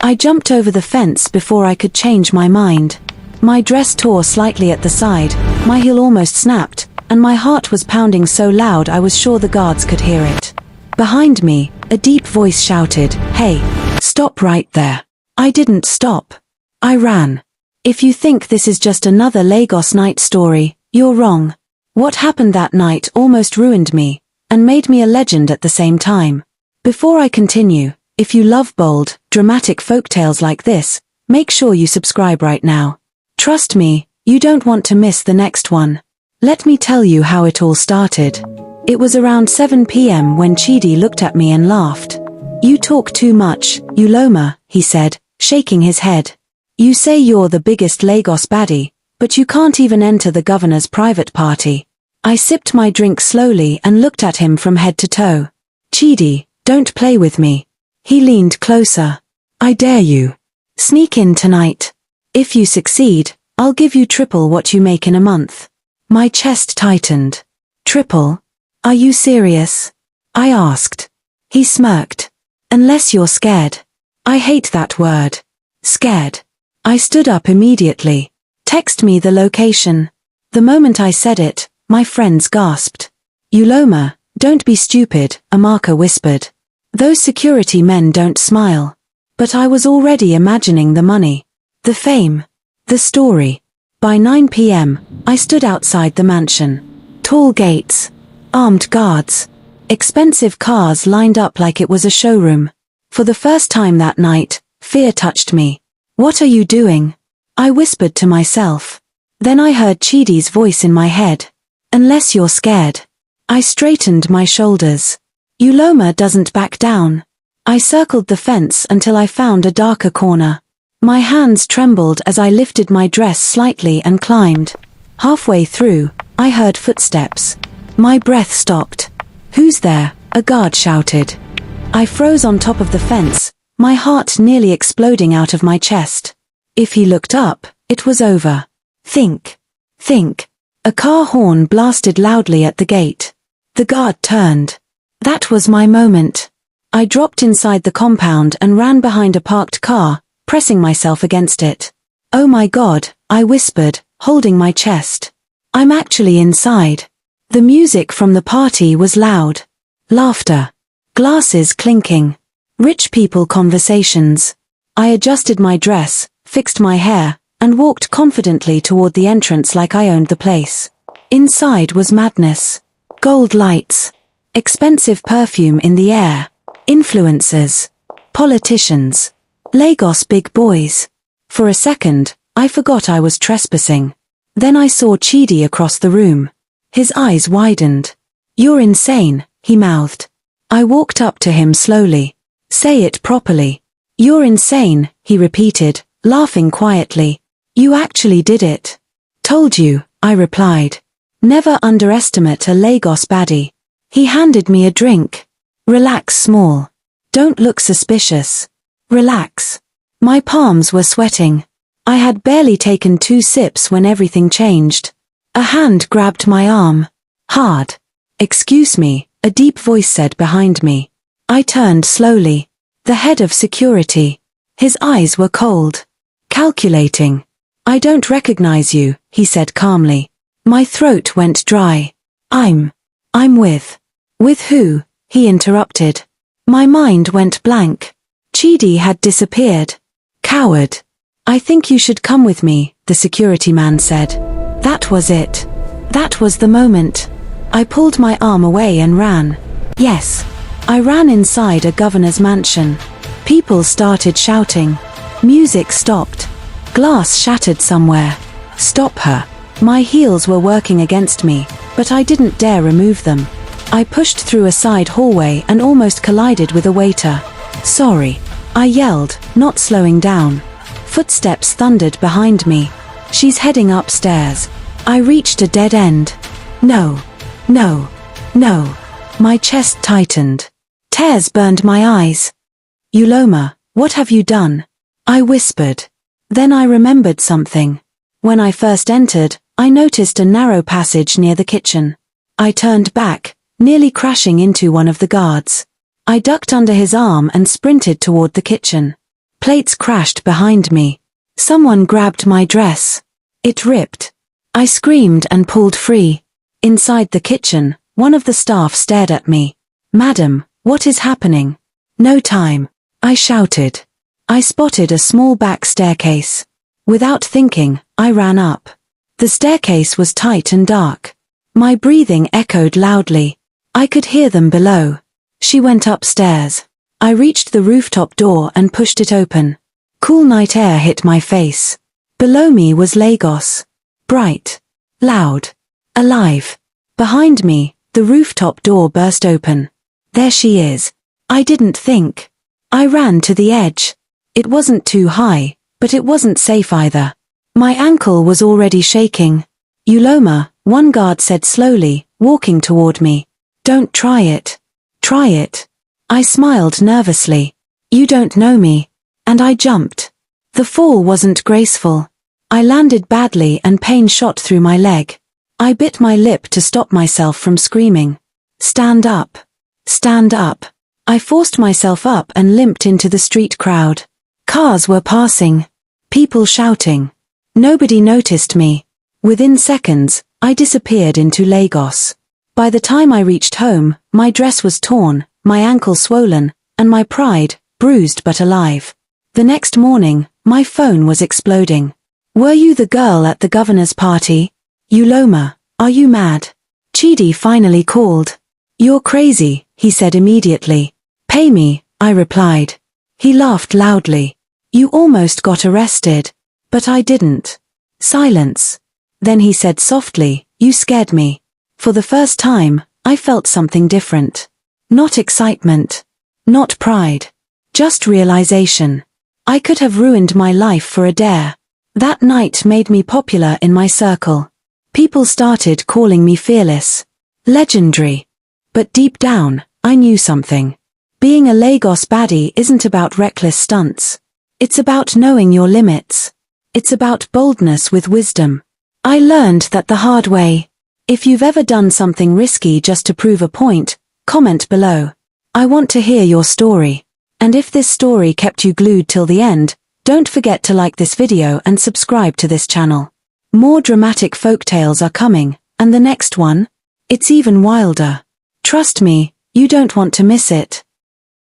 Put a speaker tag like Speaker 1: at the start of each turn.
Speaker 1: I jumped over the fence before I could change my mind. My dress tore slightly at the side, my heel almost snapped, and my heart was pounding so loud I was sure the guards could hear it. Behind me, a deep voice shouted, "Hey, stop right there." I didn't stop. I ran. If you think this is just another Lagos night story, you're wrong. What happened that night almost ruined me, and made me a legend at the same time. Before I continue, if you love bold, dramatic folktales like this, make sure you subscribe right now. Trust me, you don't want to miss the next one. Let me tell you how it all started. It was around 7 p.m. when Chidi looked at me and laughed. "You talk too much, ULOMA," he said, shaking his head. "You say you're the biggest Lagos baddie, but you can't even enter the governor's private party." I sipped my drink slowly and looked at him from head to toe. "Chidi, don't play with me." He leaned closer. "I dare you. Sneak in tonight. If you succeed, I'll give you triple what you make in a month." My chest tightened. "Triple? Are you serious?" I asked. He smirked. "Unless you're scared." I hate that word. Scared. I stood up immediately. "Text me the location." The moment I said it, my friends gasped. "ULOMA, don't be stupid," Amaka whispered. "Those security men don't smile." But I was already imagining the money, the fame, the story. By 9 p.m., I stood outside the mansion. Tall gates, armed guards, expensive cars lined up like it was a showroom. For the first time that night, fear touched me. "What are you doing?" I whispered to myself. Then I heard Chidi's voice in my head. "Unless you're scared." I straightened my shoulders. ULOMA doesn't back down. I circled the fence until I found a darker corner. My hands trembled as I lifted my dress slightly and climbed. Halfway through, I heard footsteps. My breath stopped. "Who's there?" a guard shouted. I froze on top of the fence, my heart nearly exploding out of my chest. If he looked up, it was over. Think. A car horn blasted loudly at the gate. The guard turned. That was my moment. I dropped inside the compound and ran behind a parked car, pressing myself against it. "Oh my God," I whispered, holding my chest. "I'm actually inside." The music from the party was loud. Laughter. Glasses clinking. Rich people conversations. I adjusted my dress, fixed my hair, and walked confidently toward the entrance like I owned the place. Inside was madness. Gold lights. Expensive perfume in the air. Influencers. Politicians. Lagos big boys. For a second, I forgot I was trespassing. Then I saw Chidi across the room. His eyes widened. "You're insane," he mouthed. I walked up to him slowly. "Say it properly." "You're insane," he repeated, laughing quietly. "You actually did it." "Told you," I replied. "Never underestimate a Lagos baddie." He handed me a drink. "Relax, small. Don't look suspicious. Relax." My palms were sweating. I had barely taken 2 sips when everything changed. A hand grabbed my arm. Hard. "Excuse me," a deep voice said behind me. I turned slowly. The head of security. His eyes were cold. Calculating. "I don't recognize you," he said calmly. My throat went dry. I'm with." "With who?" he interrupted. My mind went blank. Chidi had disappeared. "Coward. I think you should come with me," the security man said. That was it. That was the moment. I pulled my arm away and ran. Yes. I ran inside a governor's mansion. People started shouting. Music stopped. Glass shattered somewhere. "Stop her." My heels were working against me, but I didn't dare remove them. I pushed through a side hallway and almost collided with a waiter. "Sorry," I yelled, not slowing down. Footsteps thundered behind me. "She's heading upstairs." I reached a dead end. No. My chest tightened. Tears burned my eyes. "ULOMA, what have you done?" I whispered. Then I remembered something. When I first entered, I noticed a narrow passage near the kitchen. I turned back, nearly crashing into one of the guards. I ducked under his arm and sprinted toward the kitchen. Plates crashed behind me. Someone grabbed my dress. It ripped. I screamed and pulled free. Inside the kitchen, one of the staff stared at me. "Madam, what is happening?" "No time," I shouted. I spotted a small back staircase. Without thinking, I ran up. The staircase was tight and dark. My breathing echoed loudly. I could hear them below. She went upstairs. I reached the rooftop door and pushed it open. Cool night air hit my face. Below me was Lagos. Bright. Loud. Alive. Behind me, the rooftop door burst open. There she is. I didn't think. I ran to the edge. It wasn't too high, but it wasn't safe either. My ankle was already shaking. "ULOMA," one guard said slowly, walking toward me. "Don't try it." "Try it." I smiled nervously. "You don't know me." And I jumped. The fall wasn't graceful. I landed badly and pain shot through my leg. I bit my lip to stop myself from screaming. "Stand up. Stand up." I forced myself up and limped into the street crowd. Cars were passing. People shouting. Nobody noticed me. Within seconds, I disappeared into Lagos. By the time I reached home, my dress was torn, my ankle swollen, and my pride, bruised but alive. The next morning, my phone was exploding. "Were you the girl at the governor's party? ULOMA, are you mad?" Chidi finally called. "You're crazy," he said immediately. "Pay me," I replied. He laughed loudly. "You almost got arrested." "But I didn't." Silence. Then he said softly, "You scared me." For the first time, I felt something different. Not excitement. Not pride. Just realization. I could have ruined my life for a dare. That night made me popular in my circle. People started calling me fearless. Legendary. But deep down, I knew something. Being a Lagos baddie isn't about reckless stunts. It's about knowing your limits. It's about boldness with wisdom. I learned that the hard way. If you've ever done something risky just to prove a point, comment below. I want to hear your story. And if this story kept you glued till the end, don't forget to like this video and subscribe to this channel. More dramatic folk tales are coming, and the next one? It's even wilder. Trust me, you don't want to miss it.